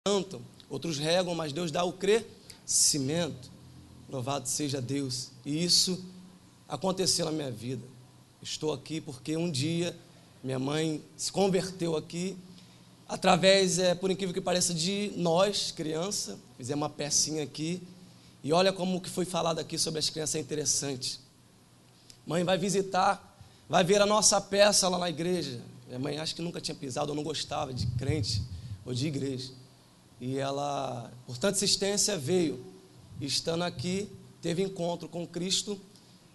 plantam, outros regam, mas Deus dá o crescimento. Louvado seja Deus. E isso aconteceu na minha vida. Estou aqui porque um dia minha mãe se converteu aqui, através, por incrível que pareça, de nós, criança. Fizemos uma pecinha aqui. E olha como que foi falado aqui sobre as crianças, é interessante. Mãe vai visitar, vai ver a nossa peça lá na igreja. Minha mãe acho que nunca tinha pisado, ou não gostava de crente ou de igreja. E ela, por tanta insistência, veio. E estando aqui, teve encontro com Cristo.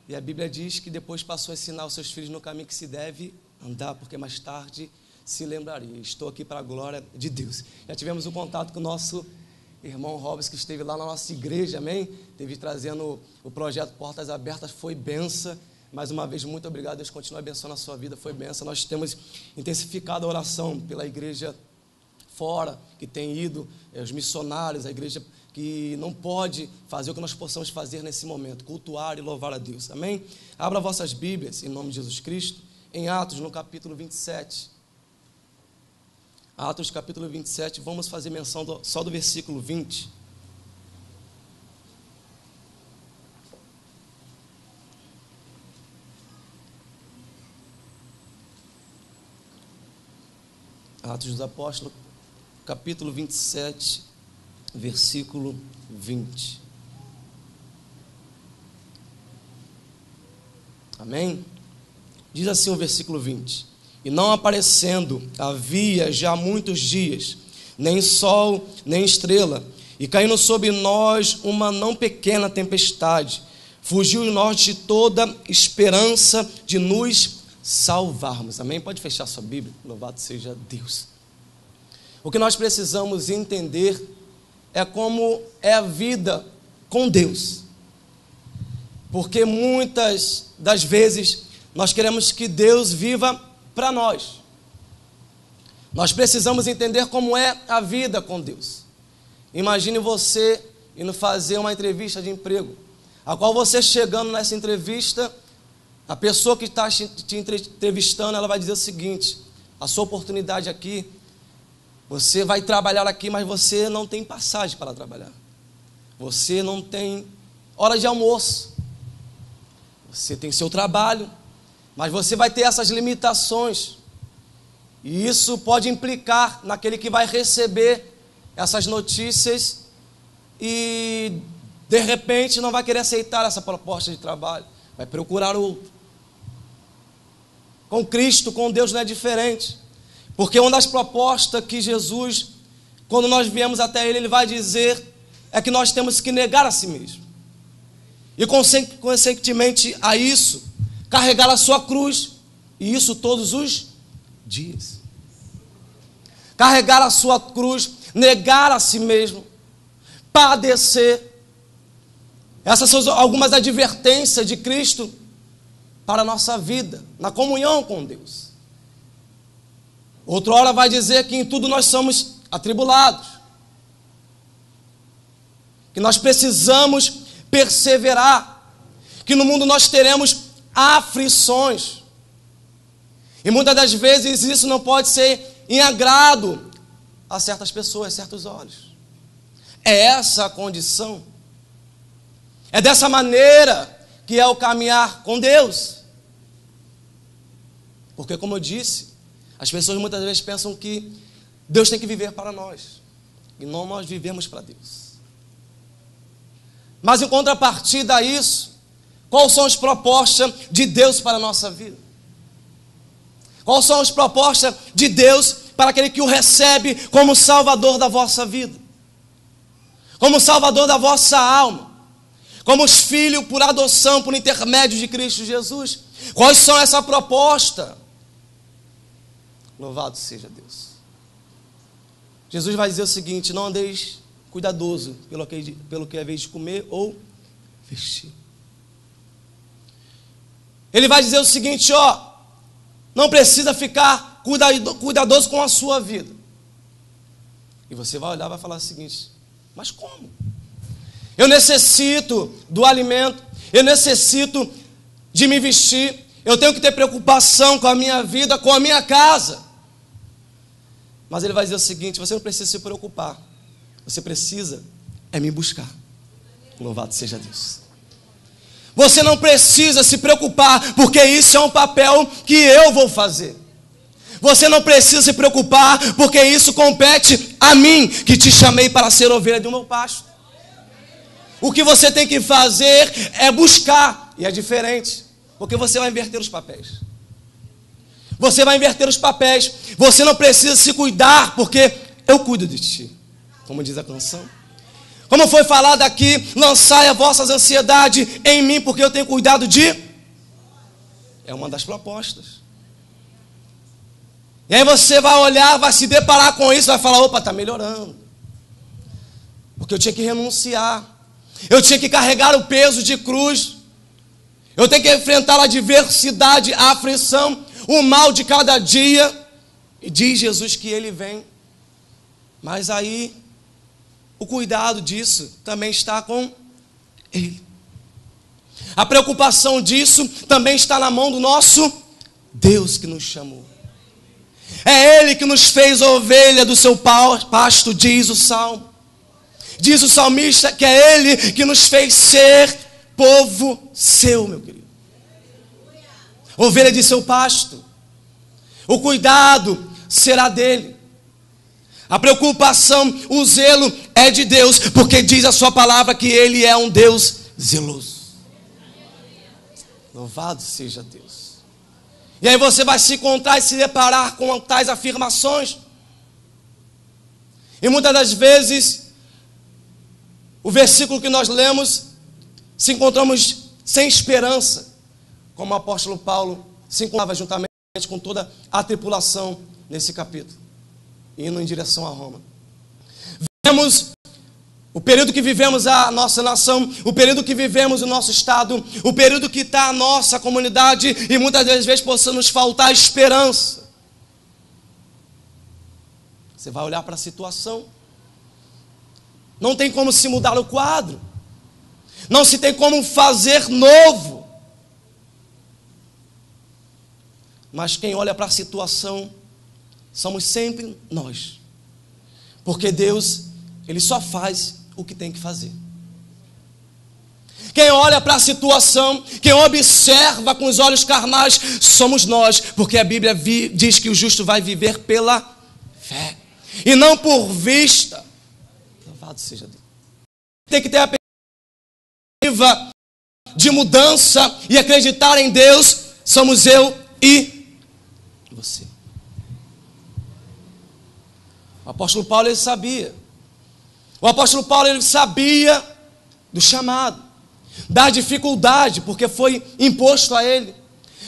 E a Bíblia diz que depois passou a ensinar os seus filhos no caminho que se deve andar, porque mais tarde se lembraria. Estou aqui para a glória de Deus. Já tivemos um contato com o nosso irmão Robson, que esteve lá na nossa igreja, amém? Esteve trazendo o projeto Portas Abertas, foi benção. Mais uma vez, muito obrigado, Deus continue abençoando a sua vida, foi benção. Nós temos intensificado a oração pela igreja fora, que tem ido, os missionários, a igreja que não pode fazer o que nós possamos fazer nesse momento, cultuar e louvar a Deus, amém? Abra vossas Bíblias, em nome de Jesus Cristo, em Atos, no capítulo 27. Atos, capítulo 27, vamos fazer menção só do versículo 20. Atos dos Apóstolos, capítulo 27, versículo 20. Amém? Diz assim o versículo 20: E não aparecendo havia já muitos dias, nem sol, nem estrela, e caindo sobre nós uma não pequena tempestade, fugiu nós de toda esperança de nos salvarmos. Amém? Pode fechar sua Bíblia, louvado seja Deus. O que nós precisamos entender é como é a vida com Deus, porque muitas das vezes nós queremos que Deus viva para nós. Nós precisamos entender como é a vida com Deus. Imagine você indo fazer uma entrevista de emprego, a qual você chegando nessa entrevista, a pessoa que está te entrevistando, ela vai dizer o seguinte: a sua oportunidade aqui, você vai trabalhar aqui, mas você não tem passagem para trabalhar. Você não tem hora de almoço. Você tem seu trabalho, mas você vai ter essas limitações. E isso pode implicar naquele que vai receber essas notícias e, de repente, não vai querer aceitar essa proposta de trabalho. Vai procurar outro. Com Cristo, com Deus não é diferente. Porque uma das propostas que Jesus, quando nós viemos até Ele, Ele vai dizer, é que nós temos que negar a si mesmo. E, consequentemente a isso, carregar a sua cruz, e isso todos os dias. Carregar a sua cruz, negar a si mesmo, padecer. Essas são algumas advertências de Cristo para a nossa vida, na comunhão com Deus. Outra hora vai dizer que em tudo nós somos atribulados, que nós precisamos perseverar, que no mundo nós teremos aflições, e muitas das vezes isso não pode ser em agrado a certas pessoas, a certos olhos. É essa a condição, é dessa maneira que é o caminhar com Deus, porque, como eu disse, as pessoas muitas vezes pensam que Deus tem que viver para nós, e não nós vivemos para Deus. Mas em contrapartida a isso, quais são as propostas de Deus para a nossa vida? Quais são as propostas de Deus para aquele que o recebe como Salvador da vossa vida? Como Salvador da vossa alma? Como os filhos por adoção, por intermédio de Cristo Jesus? Quais são essa proposta? Louvado seja Deus. Jesus vai dizer o seguinte: não andeis cuidadoso pelo que é vez de comer ou vestir. Ele vai dizer o seguinte: não precisa ficar cuidadoso com a sua vida. E você vai olhar e vai falar o seguinte: mas como? Eu necessito do alimento, eu necessito de me vestir, eu tenho que ter preocupação com a minha vida, com a minha casa. Mas ele vai dizer o seguinte: você não precisa se preocupar, Você precisa me buscar. Louvado seja Deus. Você não precisa se preocupar, porque isso é um papel que eu vou fazer. Você não precisa se preocupar, porque isso compete a mim, que te chamei para ser ovelha do meu pasto. O que você tem que fazer é buscar, e é diferente, porque você vai inverter os papéis. Você vai inverter os papéis. Você não precisa se cuidar, porque eu cuido de ti, como diz a canção. Como foi falado aqui, lançai as vossas ansiedades em mim, porque eu tenho cuidado de... É uma das propostas. E aí você vai olhar, vai se deparar com isso, vai falar, opa, está melhorando. Porque eu tinha que renunciar. Eu tinha que carregar o peso de cruz. Eu tenho que enfrentar a adversidade, a aflição, o mal de cada dia. E diz Jesus que ele vem. Mas aí, o cuidado disso também está com ele. A preocupação disso também está na mão do nosso Deus que nos chamou. É Ele que nos fez ovelha do seu pasto, diz o Salmo. Diz o salmista que é Ele que nos fez ser povo seu, meu querido. Ovelha de seu pasto. O cuidado será dele. A preocupação, o zelo é de Deus, porque diz a sua palavra que Ele é um Deus zeloso. Louvado seja Deus. E aí você vai se encontrar e se deparar com tais afirmações. E muitas das vezes, o versículo que nós lemos, se encontramos sem esperança, como o apóstolo Paulo se encontrava juntamente com toda a tripulação nesse capítulo, indo em direção a Roma. Vemos o período que vivemos a nossa nação, o período que vivemos o nosso estado, o período que está a nossa comunidade, e muitas das vezes possa nos faltar esperança. Você vai olhar para a situação, não tem como se mudar o quadro, não se tem como fazer novo. Mas quem olha para a situação somos sempre nós, porque Deus, Ele só faz o que tem que fazer. Quem olha para a situação, quem observa com os olhos carnais, somos nós, porque a Bíblia diz que o justo vai viver pela fé, e não por vista. Louvado seja Deus. Tem que ter a perspectiva de mudança e acreditar em Deus, somos eu e você. O apóstolo Paulo, ele sabia. O apóstolo Paulo, ele sabia do chamado, da dificuldade, porque foi imposto a ele.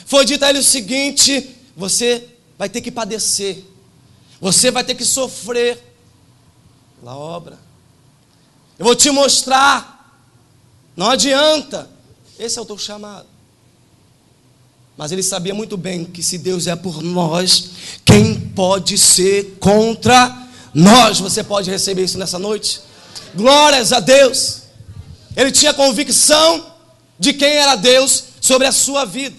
Foi dito a ele o seguinte: você vai ter que padecer, você vai ter que sofrer pela obra. Eu vou te mostrar, não adianta, esse é o teu chamado. Mas ele sabia muito bem que se Deus é por nós, quem pode ser contra nós? Você pode receber isso nessa noite? Glórias a Deus. Ele tinha convicção de quem era Deus sobre a sua vida.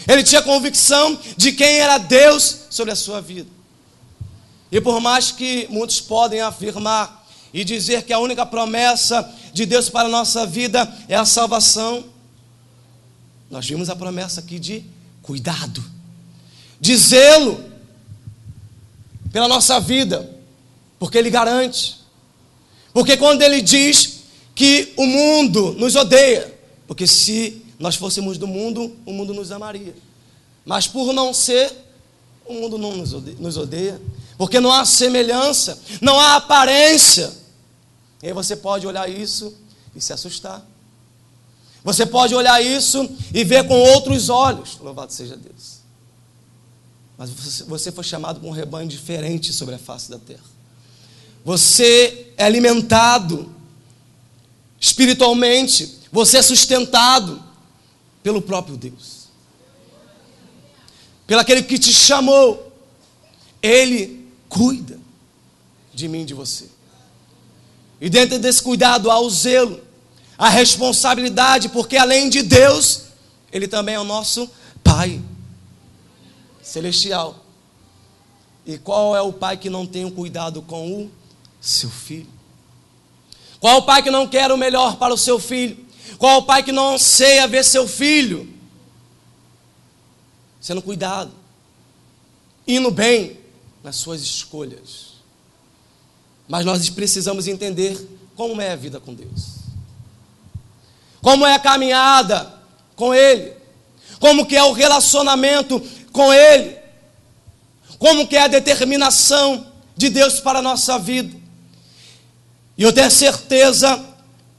Ele tinha convicção de quem era Deus sobre a sua vida. E por mais que muitos podem afirmar e dizer que a única promessa de Deus para a nossa vida é a salvação, nós vimos a promessa aqui de cuidado, de zelo pela nossa vida, porque Ele garante. Porque quando Ele diz que o mundo nos odeia, porque se nós fôssemos do mundo, o mundo nos amaria. Mas por não ser, o mundo não nos odeia, porque não há semelhança, não há aparência. E aí você pode olhar isso e se assustar. Você pode olhar isso e ver com outros olhos. Louvado seja Deus. Mas você foi chamado para um rebanho diferente sobre a face da terra. Você é alimentado espiritualmente. Você é sustentado pelo próprio Deus. Pelo aquele que te chamou. Ele cuida de mim e de você. E dentro desse cuidado há o zelo, a responsabilidade, porque além de Deus, Ele também é o nosso Pai celestial. E qual é o pai que não tem um cuidado com o seu filho? Qual o pai que não quer o melhor para o seu filho? Qual o pai que não anseia ver seu filho sendo cuidado, indo bem nas suas escolhas? Mas nós precisamos entender como é a vida com Deus, como é a caminhada com Ele, como que é o relacionamento com Ele, como que é a determinação de Deus para a nossa vida. E eu tenho certeza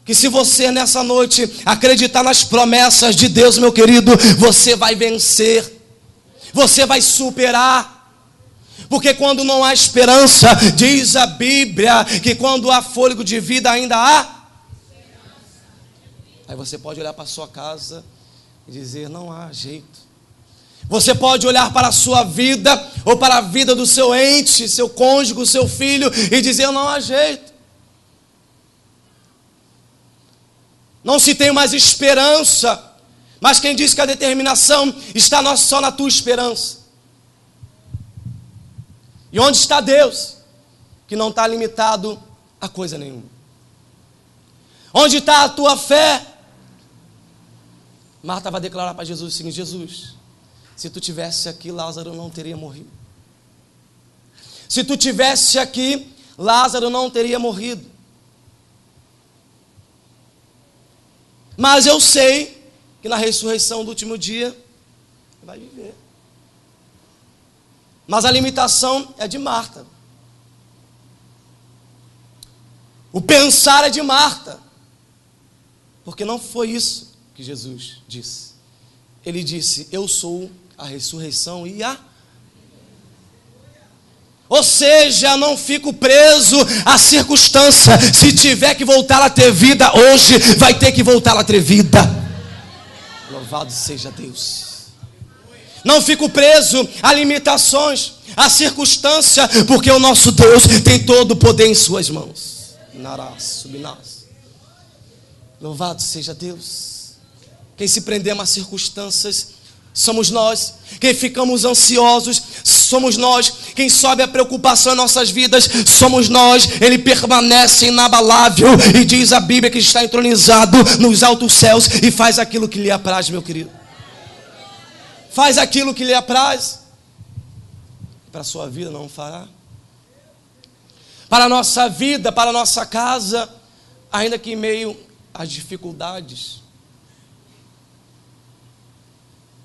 que se você nessa noite acreditar nas promessas de Deus, meu querido, você vai vencer, você vai superar. Porque quando não há esperança, diz a Bíblia, que quando há fôlego de vida ainda há. Aí você pode olhar para a sua casa e dizer, não há jeito. Você pode olhar para a sua vida, ou para a vida do seu ente, seu cônjuge, seu filho, e dizer, não há jeito. Não se tem mais esperança. Mas quem diz que a determinação está só na tua esperança? E onde está Deus? Que não está limitado a coisa nenhuma. Onde está a tua fé? Marta vai declarar para Jesus o seguinte: Jesus, se tu tivesse aqui, Lázaro não teria morrido. Se tu tivesse aqui, Lázaro não teria morrido. Mas eu sei que na ressurreição do último dia vai viver. Mas a limitação é de Marta. O pensar é de Marta. Porque não foi isso que Jesus disse. Ele disse, eu sou a ressurreição e a... Ou seja, não fico preso à circunstância. Se tiver que voltar a ter vida hoje, vai ter que voltar a ter vida. Louvado seja Deus. Não fico preso a limitações, a circunstância, porque o nosso Deus tem todo o poder em suas mãos. Louvado seja Deus. Quem se prender a circunstâncias somos nós. Quem ficamos ansiosos somos nós. Quem sobe a preocupação em nossas vidas somos nós. Ele permanece inabalável e diz a Bíblia que está entronizado nos altos céus e faz aquilo que lhe apraz, meu querido. Faz aquilo que lhe apraz. Para a sua vida não fará. Para a nossa vida, para a nossa casa, ainda que em meio às dificuldades.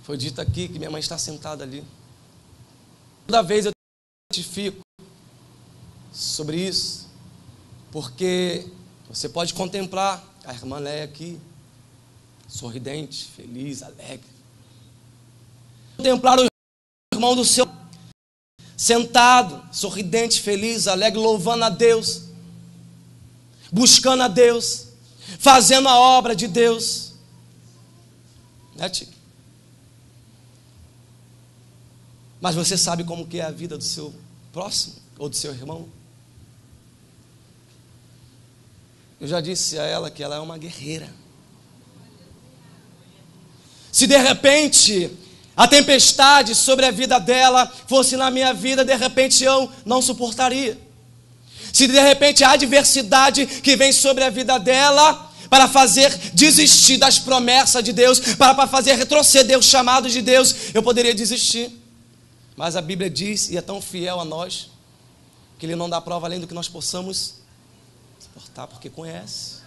Foi dito aqui que minha mãe está sentada ali. Toda vez eu testifico sobre isso, porque você pode contemplar a irmã Léia aqui, sorridente, feliz, alegre. Contemplar o irmão do seu sentado, sorridente, feliz, alegre, louvando a Deus, buscando a Deus, fazendo a obra de Deus. Né, tio? Mas você sabe como que é a vida do seu próximo ou do seu irmão? Eu já disse a ela que ela é uma guerreira. Se de repente a tempestade sobre a vida dela fosse na minha vida, de repente eu não suportaria. Se de repente a adversidade que vem sobre a vida dela para fazer desistir das promessas de Deus, para fazer retroceder o chamado de Deus, eu poderia desistir. Mas a Bíblia diz, e é tão fiel a nós, que Ele não dá prova além do que nós possamos suportar, porque conhece.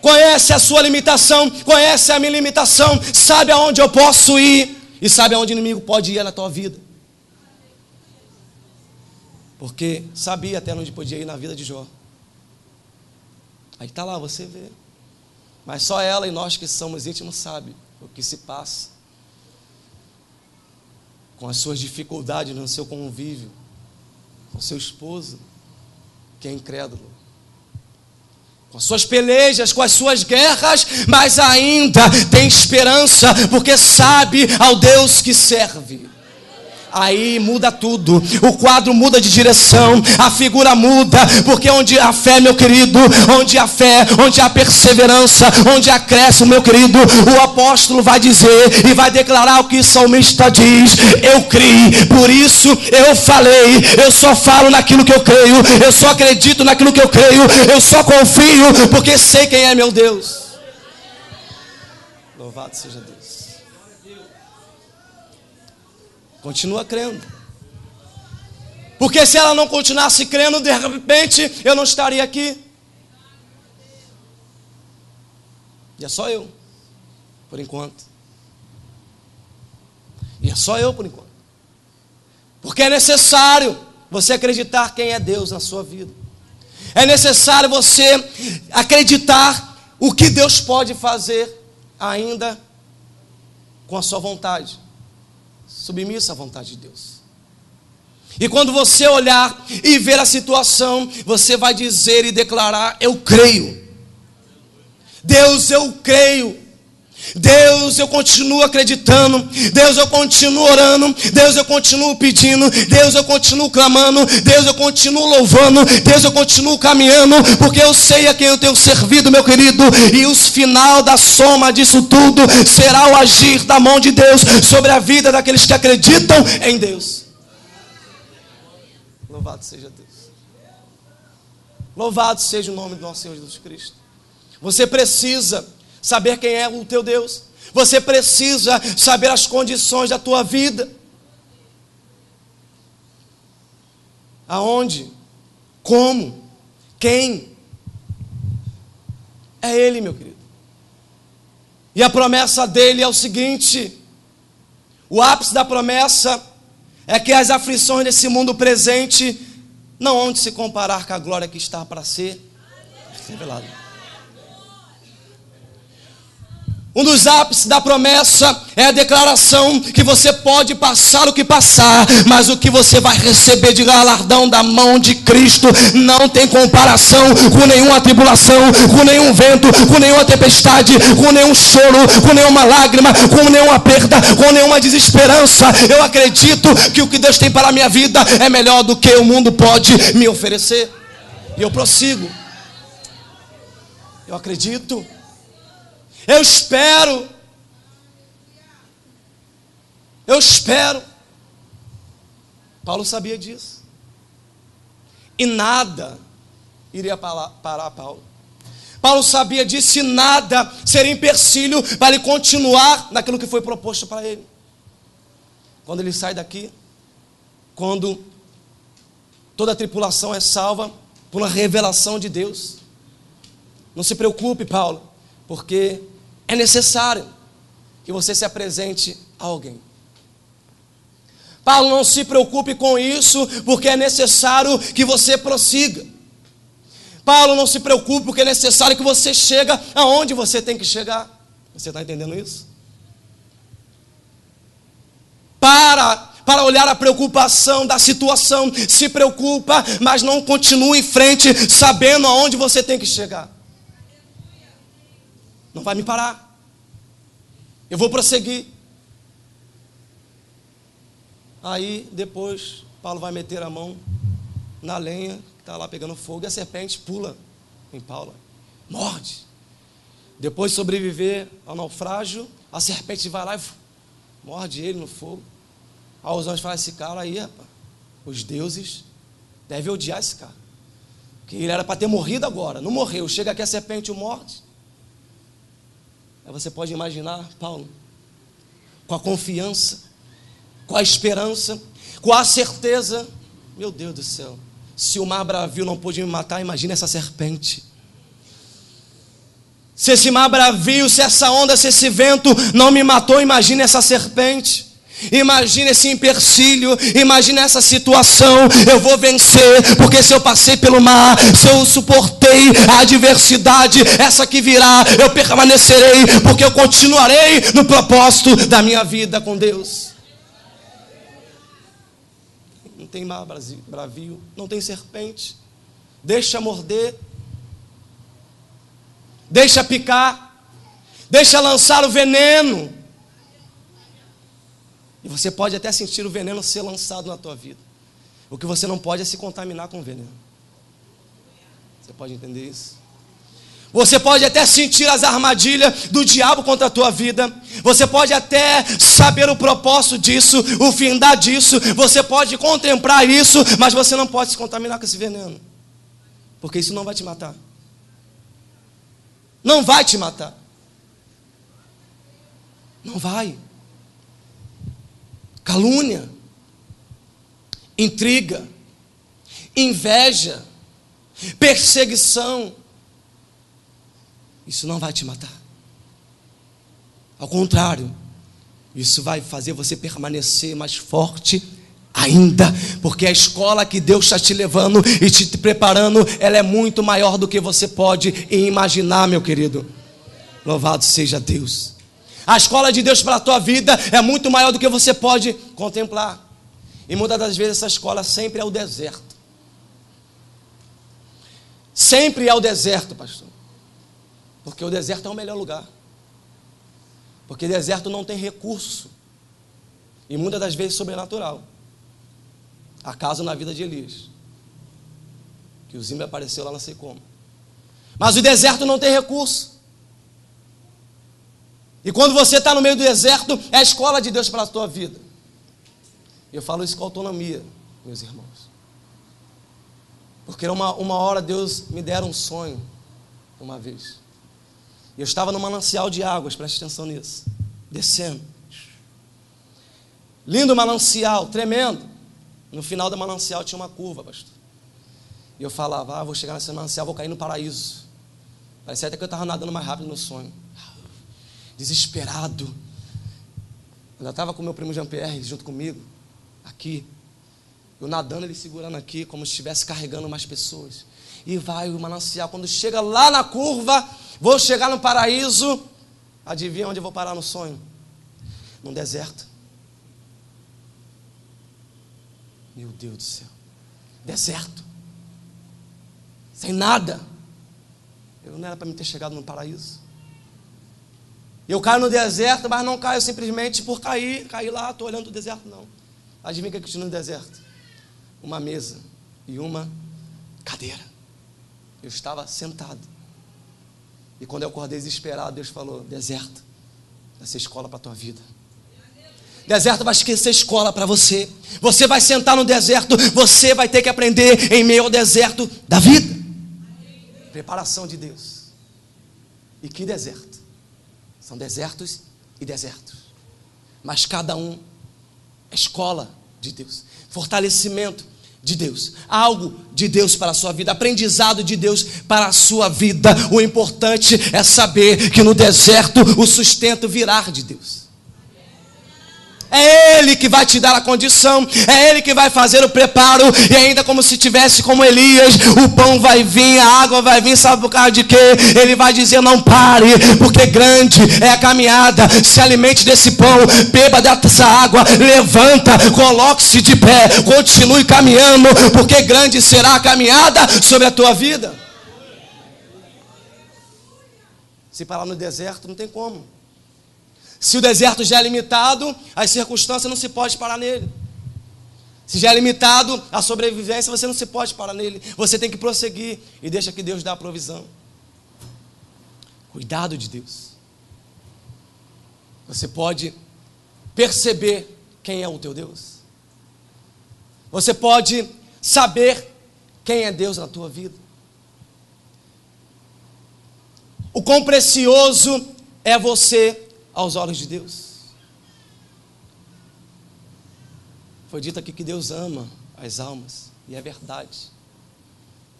Conhece a sua limitação, conhece a minha limitação, sabe aonde eu posso ir, e sabe aonde o inimigo pode ir na tua vida. Porque sabia até onde podia ir na vida de Jó. Aí está lá, você vê. Mas só ela e nós que somos íntimos sabem o que se passa com as suas dificuldades no seu convívio, com seu esposo, que é incrédulo, com as suas pelejas, com as suas guerras, mas ainda tem esperança, porque sabe ao Deus que serve. Aí muda tudo, o quadro muda de direção, a figura muda, porque onde há fé, meu querido, onde há fé, onde há perseverança, onde há cresce, meu querido, o apóstolo vai dizer e vai declarar o que o salmista diz: eu criei, por isso eu falei, eu só falo naquilo que eu creio, eu só acredito naquilo que eu creio, eu só confio, porque sei quem é meu Deus. Louvado seja Deus. Continua crendo. Porque se ela não continuasse crendo, de repente eu não estaria aqui. E é só eu, por enquanto. E é só eu, por enquanto. Porque é necessário você acreditar quem é Deus na sua vida. É necessário você acreditar o que Deus pode fazer ainda com a sua vontade. Submissa à vontade de Deus. E quando você olhar e ver a situação, você vai dizer e declarar: eu creio. Deus, eu creio. Deus, eu continuo acreditando. Deus, eu continuo orando. Deus, eu continuo pedindo. Deus, eu continuo clamando. Deus, eu continuo louvando. Deus, eu continuo caminhando, porque eu sei a quem eu tenho servido, meu querido. E o final da soma disso tudo será o agir da mão de Deus sobre a vida daqueles que acreditam em Deus. Louvado seja Deus. Louvado seja o nome do nosso Senhor Jesus Cristo. Você precisa saber quem é o teu Deus. Você precisa saber as condições da tua vida. Aonde? Como? Quem? É Ele, meu querido. E a promessa dele é o seguinte: o ápice da promessa é que as aflições desse mundo presente não hão de se comparar com a glória que está para ser revelada. Um dos ápices da promessa é a declaração que você pode passar o que passar, mas o que você vai receber de galardão da mão de Cristo não tem comparação com nenhuma tribulação, com nenhum vento, com nenhuma tempestade, com nenhum choro, com nenhuma lágrima, com nenhuma perda, com nenhuma desesperança. Eu acredito que o que Deus tem para a minha vida é melhor do que o mundo pode me oferecer. E eu prossigo. Eu acredito. Eu espero. Eu espero. Paulo sabia disso. E nada iria parar Paulo. Paulo sabia disso e nada seria empecilho para ele continuar naquilo que foi proposto para ele. Quando ele sai daqui, quando toda a tripulação é salva por uma revelação de Deus. Não se preocupe, Paulo, porque é necessário que você se apresente a alguém. Paulo, não se preocupe com isso, porque é necessário que você prossiga. Paulo, não se preocupe, porque é necessário que você chegue aonde você tem que chegar. Você está entendendo isso? Para olhar a preocupação da situação, se preocupa, mas não continue em frente, sabendo aonde você tem que chegar. Não vai me parar. Eu vou prosseguir. Aí depois Paulo vai meter a mão na lenha que está lá pegando fogo, e a serpente pula em Paulo, morde. Depois de sobreviver ao naufrágio, a serpente vai lá e morde ele no fogo. Aí os anjos falam: esse cara aí, rapaz, os deuses devem odiar esse cara, porque ele era para ter morrido agora, não morreu, chega aqui a serpente o morde. Aí você pode imaginar Paulo com a confiança, com a esperança, com a certeza: meu Deus do céu, se o mar bravio não pôde me matar, imagina essa serpente. Se esse mar bravio, se essa onda, se esse vento não me matou, imagina essa serpente. Imagina esse empecilho, imagina essa situação. Eu vou vencer, porque se eu passei pelo mar, se eu suportei a adversidade, essa que virá, eu permanecerei, porque eu continuarei no propósito da minha vida com Deus. Não tem mar bravio, não tem serpente. Deixa morder, deixa picar, deixa lançar o veneno. E você pode até sentir o veneno ser lançado na tua vida. O que você não pode é se contaminar com o veneno. Você pode entender isso? Você pode até sentir as armadilhas do diabo contra a tua vida. Você pode até saber o propósito disso, o findar disso. Você pode contemplar isso, mas você não pode se contaminar com esse veneno. Porque isso não vai te matar. Não vai te matar. Não vai. Calúnia, intriga, inveja, perseguição, isso não vai te matar. Ao contrário, isso vai fazer você permanecer mais forte ainda, porque a escola que Deus está te levando e te preparando, ela é muito maior do que você pode imaginar, meu querido. Louvado seja Deus. A escola de Deus para a tua vida é muito maior do que você pode contemplar. E muitas das vezes essa escola sempre é o deserto. Sempre é o deserto, pastor. Porque o deserto é o melhor lugar. Porque deserto não tem recurso. E muitas das vezes sobrenatural. Acaso na vida de Elias. Que o Zimba apareceu lá, não sei como. Mas o deserto não tem recurso. E quando você está no meio do deserto, é a escola de Deus para a tua vida. Eu falo isso com autonomia, meus irmãos. Porque uma hora Deus me dera um sonho, uma vez. Eu estava no manancial de águas, preste atenção nisso. Descendo. Lindo manancial, tremendo. No final do manancial tinha uma curva, pastor. E eu falava, vou chegar nesse manancial, vou cair no paraíso. Parecia até que eu estava nadando mais rápido no sonho. Desesperado. Eu estava com meu primo Jean-Pierre junto comigo, aqui. Eu nadando, ele segurando aqui, como se estivesse carregando mais pessoas. E vai o manancial. Quando chega lá na curva, vou chegar no paraíso. Adivinha onde eu vou parar no sonho? Num deserto. Meu Deus do céu. Deserto. Sem nada. Eu não era para me ter chegado no paraíso. Eu caio no deserto, mas não caio simplesmente por cair lá, estou olhando o deserto, não. Adivinha o que tinha no deserto? Uma mesa e uma cadeira. Eu estava sentado. E quando eu acordei desesperado, Deus falou, deserto vai ser escola para a tua vida. Deserto vai ser escola para você. Você vai sentar no deserto, você vai ter que aprender em meio ao deserto da vida. Preparação de Deus. E que deserto? São desertos e desertos. Mas cada um é escola de Deus. Fortalecimento de Deus. Algo de Deus para a sua vida. Aprendizado de Deus para a sua vida. O importante é saber que no deserto o sustento virá de Deus. É Ele que vai te dar a condição, é Ele que vai fazer o preparo, e ainda como se tivesse como Elias, o pão vai vir, a água vai vir, sabe por causa de quê? Ele vai dizer, não pare, porque grande é a caminhada, se alimente desse pão, beba dessa água, levanta, coloque-se de pé, continue caminhando, porque grande será a caminhada sobre a tua vida. Se parar no deserto, não tem como. Se o deserto já é limitado, as circunstâncias não se pode parar nele. Se já é limitado a sobrevivência, você não se pode parar nele. Você tem que prosseguir e deixa que Deus dê a provisão. Cuidado de Deus. Você pode perceber quem é o teu Deus. Você pode saber quem é Deus na tua vida. O quão precioso é você aos olhos de Deus. Foi dito aqui que Deus ama as almas, e é verdade.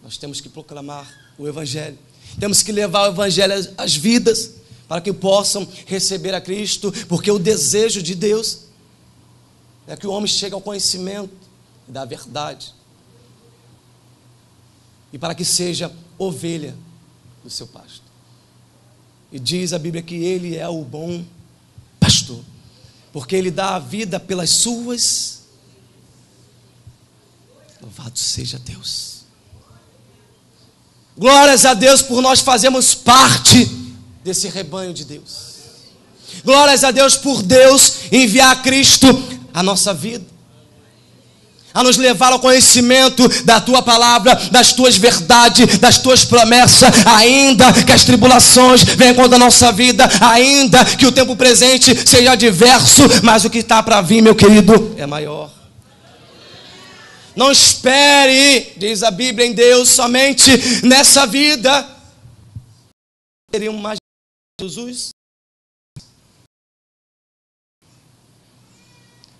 Nós temos que proclamar o Evangelho, temos que levar o Evangelho às vidas, para que possam receber a Cristo, porque o desejo de Deus é que o homem chegue ao conhecimento da verdade, e para que seja ovelha do seu pasto. E diz a Bíblia que Ele é o bom pastor, porque Ele dá a vida pelas suas. Louvado seja Deus. Glórias a Deus por nós fazermos parte desse rebanho de Deus. Glórias a Deus por Deus enviar Cristo a nossa vida, a nos levar ao conhecimento da Tua palavra, das Tuas verdades, das Tuas promessas, ainda que as tribulações venham contra a nossa vida, ainda que o tempo presente seja adverso, mas o que está para vir, meu querido, é maior. Não espere, diz a Bíblia, em Deus somente nessa vida. Teriam mais Jesus,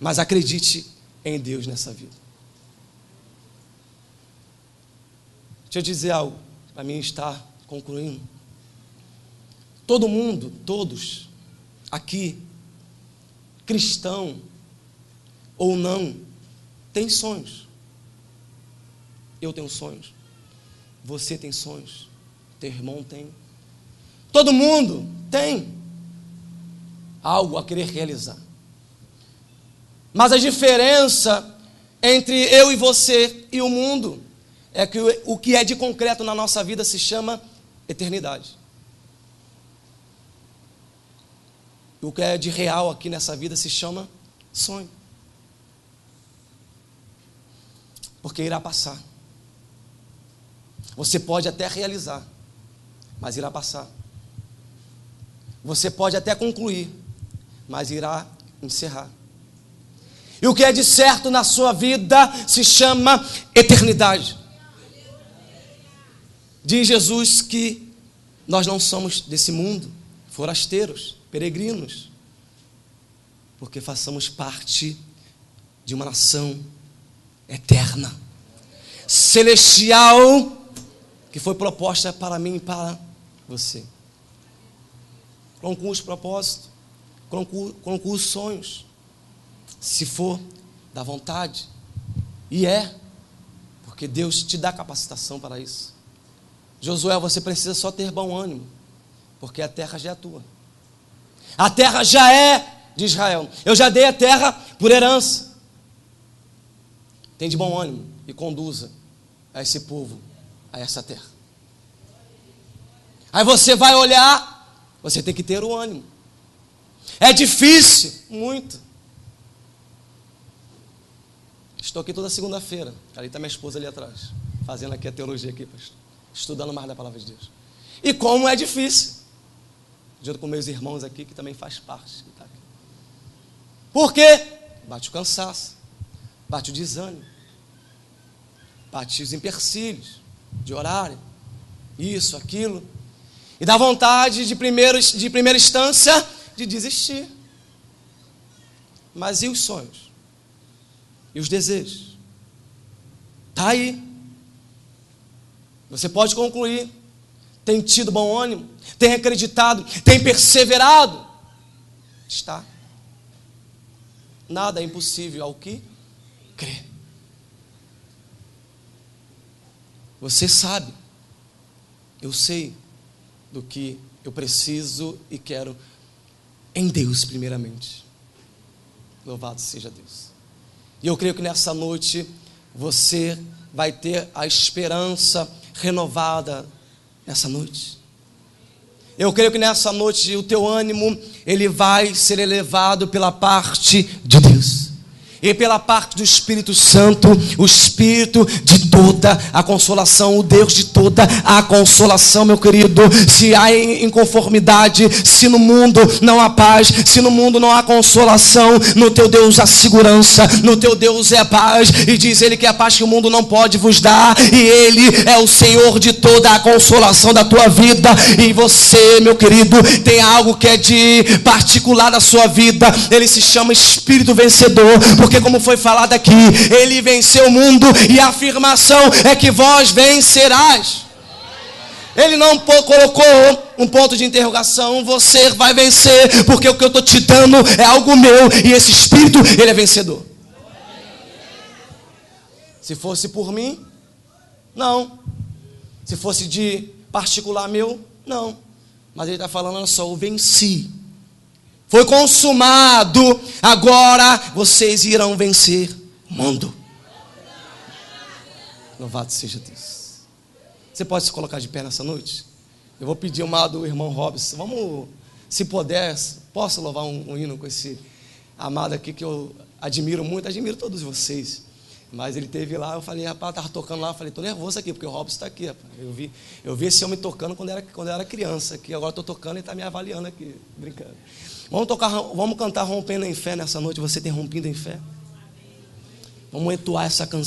mas acredite em Deus nessa vida. Deixa eu dizer algo, para mim estar concluindo. Todo mundo, todos aqui, cristão ou não, tem sonhos. Eu tenho sonhos, você tem sonhos, teu irmão tem. Todo mundo tem algo a querer realizar. Mas a diferença entre eu e você e o mundo é que o que é de concreto na nossa vida se chama eternidade. O que é de real aqui nessa vida se chama sonho. Porque irá passar. Você pode até realizar, mas irá passar. Você pode até concluir, mas irá encerrar. E o que é de certo na sua vida se chama eternidade. Diz Jesus que nós não somos desse mundo, forasteiros, peregrinos, porque façamos parte de uma nação eterna, celestial, que foi proposta para mim e para você. Conclua os propósitos, conclua os sonhos, se for da vontade, e porque Deus te dá capacitação para isso. Josué, você precisa só ter bom ânimo, porque a terra já é tua. A terra já é de Israel. Eu já dei a terra por herança. Tem de bom ânimo e conduza a esse povo, a essa terra. Aí você vai olhar, você tem que ter o ânimo. É difícil, muito. Estou aqui toda segunda-feira. Ali está minha esposa ali atrás, fazendo aqui a teologia aqui, pastor, estudando mais da palavra de Deus. E como é difícil, junto com meus irmãos aqui, que também faz parte. Tá aqui. Por quê? Bate o cansaço, bate o desânimo, bate os empecilhos de horário, isso, aquilo, e dá vontade de primeira instância de desistir. Mas e os sonhos? E os desejos? Está aí. Você pode concluir. Tem tido bom ânimo? Tem acreditado? Tem perseverado? Está. Nada é impossível ao que crê. Você sabe. Eu sei do que eu preciso e quero em Deus primeiramente. Louvado seja Deus. E eu creio que nessa noite você vai ter a esperança renovada nessa noite. Eu creio que nessa noite o teu ânimo, ele vai ser elevado pela parte de Deus. E pela parte do Espírito Santo, o Espírito de toda a consolação, o Deus de toda a consolação, meu querido. Se há inconformidade, se no mundo não há paz, se no mundo não há consolação, no teu Deus há segurança, no teu Deus é paz. E diz ele que é a paz que o mundo não pode vos dar, e ele é o Senhor de toda a consolação da tua vida. E você, meu querido, tem algo que é de particular da sua vida. Ele se chama Espírito Vencedor, porque como foi falado aqui, ele venceu o mundo, e a afirmação é que vós vencerás. Ele não colocou um ponto de interrogação. Você vai vencer, porque o que eu estou te dando é algo meu, e esse Espírito, ele é vencedor. Se fosse por mim, não. Se fosse de particular meu, não. Mas ele está falando, olha só, eu venci. Foi consumado, agora vocês irão vencer o mundo. Louvado seja Deus. Você pode se colocar de pé nessa noite? Eu vou pedir uma do irmão Robson. Vamos, se puder, posso louvar um hino com esse amado aqui, que eu admiro muito, admiro todos vocês. Mas ele teve lá, eu falei, rapaz, estava tocando lá, eu falei, estou nervoso aqui, porque o Robson está aqui, rapaz. Eu vi esse homem tocando quando eu era criança, que agora estou tocando e está me avaliando aqui, brincando. Vamos cantar Rompendo em Fé nessa noite. Você tem rompido em fé? Vamos entoar essa canção.